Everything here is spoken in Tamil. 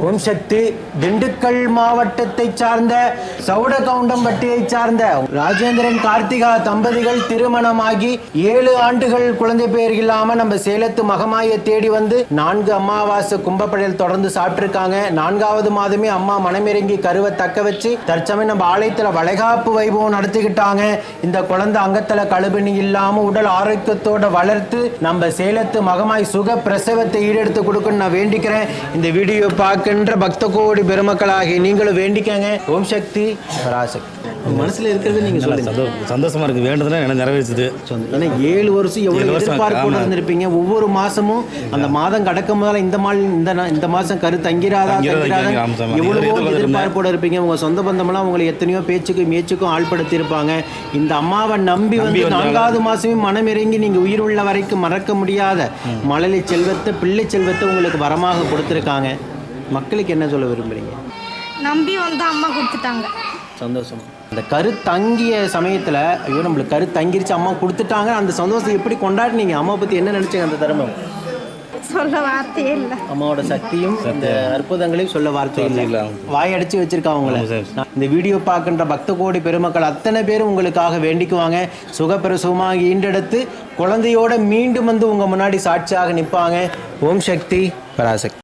ஓம் சக்தி. திண்டுக்கல் மாவட்டத்தை சார்ந்த சவுடகவுண்டம்பட்டியை சார்ந்த ராஜேந்திரன் கார்த்திகா தம்பதிகள் திருமணமாகி 7 ஆண்டுகள் குழந்தை பேர் இல்லாம நம்ம சேலத்து மகமாயை தேடி வந்து 4 அமாவாசை கும்பப்படையில் தொடர்ந்து சாப்பிட்டுருக்காங்க. 4வது மாதமே அம்மா மனமிறங்கி கருவை தக்க வச்சு தற்சமயம் நம்ம ஆலயத்துல வளைகாப்பு வைபவம் நடத்திக்கிட்டாங்க. இந்த குழந்தை அங்கத்துல கழுபிணி இல்லாம உடல் ஆரோக்கியத்தோட வளர்த்து நம்ம சேலத்து மகமாய் சுக பிரசவத்தை ஈடெடுத்து கொடுக்கணும்னு நான் வேண்டிக்கிறேன். இந்த வீடியோ பார்க்கின்ற பக்த கோடி பெருமக்களாகி நீங்களும் வேண்டிக்கங்க. ஓம் சக்தி பராசக்தி. மனசுல இருக்கிறது நீங்க சொல்லுங்க. சந்தோஷமா இருக்கு. வேண்டதுன்னா எனக்கு நிறைவேறுச்சு. ஏன்னா 7 வருஷம் எவ்வளவு எதிர்பார்ப்பு இருந்திருப்பீங்க. ஒவ்வொரு மாசமும் அந்த மாதம் கடக்கும் போதால இந்த மாசம் கரு தங்கிராதா எவ்வளவோ எதிர்பார்ப்போட இருப்பீங்க. உங்க சொந்த பந்தமெல்லாம் உங்களை எத்தனையோ பேச்சுக்கும் மேய்ச்சுக்கும் ஆள்படுத்தி இருப்பாங்க. இந்த அம்மாவை நம்பி வந்து 4வது மாசமே மனமிறங்கி நீங்க உயிர் உள்ள வரைக்கும் மறக்க முடியாத மழலை செல்வத்தை பிள்ளை செல்வத்தை உங்களுக்கு வரமாக கொடுத்துருக்காங்க. மக்களுக்கு என்ன சொல்ல விரும்புறீங்க? நம்பி வந்து அம்மா கொடுத்துட்டாங்க. சந்தோஷம். அந்த கரு தங்கிய சமயத்தில் ஐயோ நம்மளுக்கு கரு தங்கிருச்சு அம்மா கொடுத்துட்டாங்க, அந்த சந்தோஷத்தை எப்படி கொண்டாடினீங்க? அம்மா பற்றி என்ன நினச்சிங்க அந்த தருணம்? சொல்ல வார்த்தையே இல்லை. அம்மாவோட சக்தியும் இந்த அற்புதங்களையும் சொல்ல வார்த்தை இல்லை. வாயடிச்சு வச்சிருக்காங்க உங்களை. இந்த வீடியோ பார்க்கின்ற பக்த கோடி பெருமக்கள் அத்தனை பேரும் உங்களுக்காக வேண்டிக்குவாங்க. சுகப்பிரசவமாக ஈண்டெடுத்து குழந்தையோட மீண்டும் வந்து உங்கள் முன்னாடி சாட்சியாக நிற்பாங்க. ஓம் சக்தி பராசக்தி.